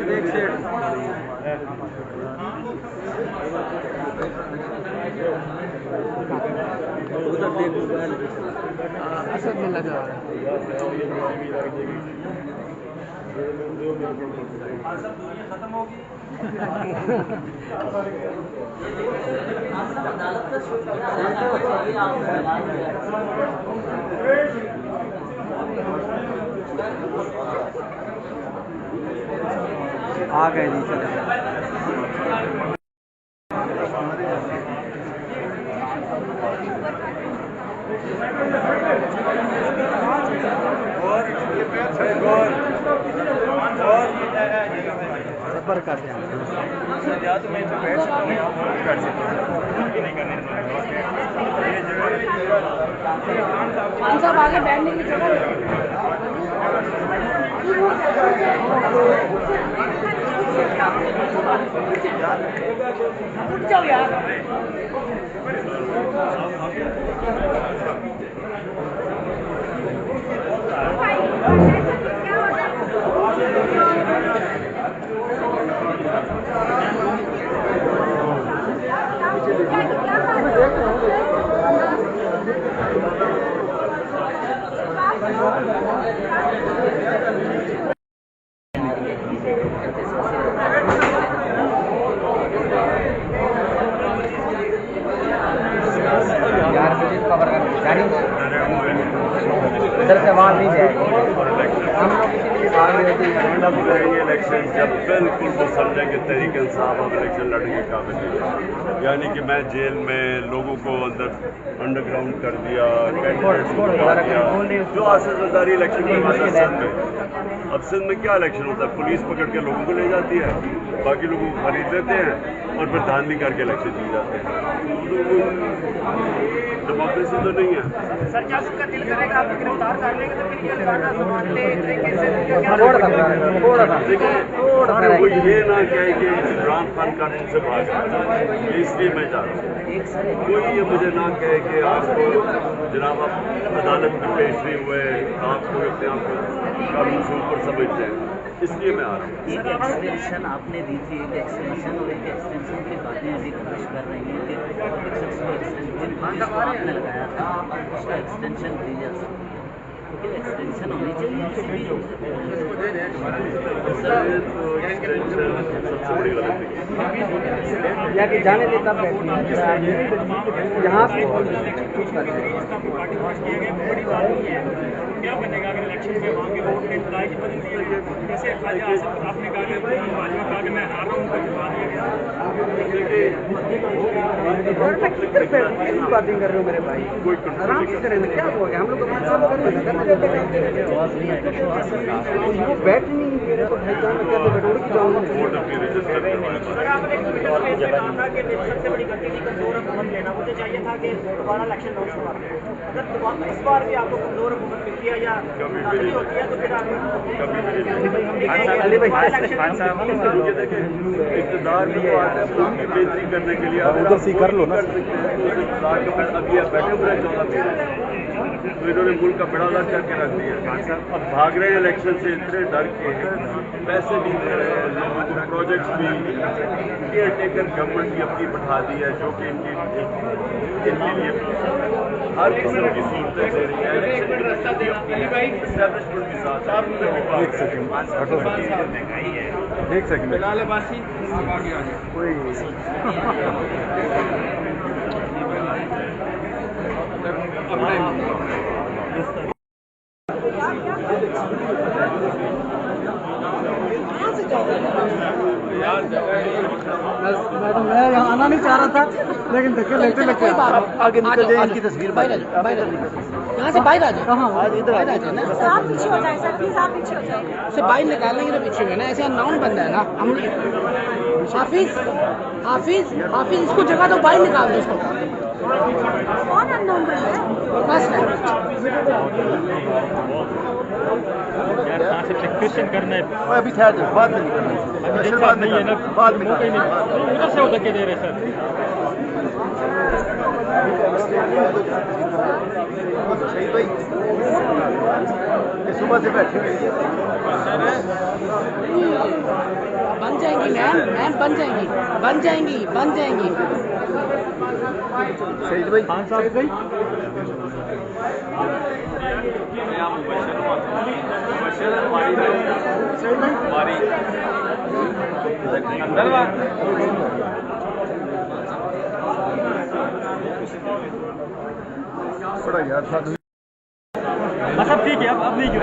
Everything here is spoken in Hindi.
देख सेठ उधर देख असद में लगा खत्म होगी। आ गए जी चले सफर करते हैं सब आगे बैठने की जगह उठ जाओ यार। इधर से आवाज नहीं जाएगी। इलेक्शन जब बिल्कुल वो समझेंगे तरीके इंसाफ हम इलेक्शन लड़ने के काबिल नहीं, यानी कि मैं जेल में लोगों को अंदर अंडरग्राउंड कर दिया, जो आसिफदारी इलेक्शन करवाता सिंध में। अब सिंध में क्या इलेक्शन होता है, पुलिस पकड़ के लोगों को ले जाती है, बाकी लोगों को खरीद लेते हैं और फिर धांधली करके इलेक्शन जीत जाते हैं। डेमोक्रेसी तो नहीं है सर। क्या उसका दिल करेगा आपको गिरफ्तार कर लेंगे तो फिर ये लगाना समानते तरीके से वो ये ना कहे कि इमरान खान कानून से भाग इसलिए मैं जा रहा हूँ। कोई ये मुझे ना कहे कि आपको जनाब आप अदालत में पेश नहीं हुए, आपको अपने आप को कानून से ऊपर समझते हैं, इसलिए मैं आ रहा हूँ। एक एक्सटेंशन आपने दी थी, एक एक्सटेंशन और एक एक्सटेंशन की बातें अभी कोशिश कर रही हैं कि जिनको आपने लगाया था उसका एक्सटेंशन दी जा सकती है, लेकिन एक्सटेंशन होनी चाहिए किसी भी लोग सबसे बड़ी गलती या कि जाने देता यहाँ पे क्या बनेगा अगर इलेक्शन में वहाँ के वोट के इंतजार की बदल दिया गया, जैसे आपने कहा कि भाजपा कहा कि मैं हार रहा हूँ, करवा दिया गया। बातें कर रहे हो मेरे भाई, आराम से करें, क्या हो गया, हम लोग अपना सब कर रहे हैं, वो बैठ नहीं दे रहे तो भाई जान कैसे बैठो जाऊँगा। सबसे बड़ी गलती थी कमजोर हुकूमत लेना, मुझे चाहिए था कि दोबारा इलेक्शन लॉन्च करवाते, अगर इस बार भी आपको कमजोर हुकूमत मिलती है या नहीं होती है तो फिर आप इक़्तिदार भी बेहतरी करने के लिए उधर से कर लो ना, अभी आप बैठे हुए 14 महीने तो इन्होंने मुल्क का बड़ा अलग करके रख दिया। अब भाग रहे हैं इलेक्शन से इतने डर के, पैसे भी दे रहे हैं लोगों को, प्रोजेक्ट्स भी, केयर टेकर गवर्नमेंट भी अपनी बढ़ा दी है जो कि इनके लिए हर किस्म की सूरतें दे रही है। एस्टैब्लिशमेंट के साथ एक सेकंड बिलाल अब्बासी आगे आ जाए कोई मैडम मैं यहाँ आना नहीं चाह रहा था, लेकिन धक्के लेते लेते आगे निकल जाए, इनकी तस्वीर बाहर यहाँ से बाहर आ जाए। कहाँ आज इधर आ जाए ना, आप पीछे हो जाए सर, प्लीज आप पीछे हो जाए, उसे बाहर निकालेंगे तो पीछे है ना, ऐसे नाउन बंदा है ना हम। हाफिज हाफिज हाफिज इसको जगह तो बाहर निकाल दो इसको। कौन अननोन बंदा है बस है यार, कहाँ से क्वेश्चन करना है अभी था बाद में निकलना नहीं है ना, बाद में उधर से धक्के दे रहे सर। सुबह से बैठे हुए हैं। बन जाएंगी मैम, मैम बन जाएंगी, बन जाएंगी, बन जाएंगी। सईद भाई, खान साहब भाई थोड़ा यार साधु सब ठीक है, अब नहीं क्यों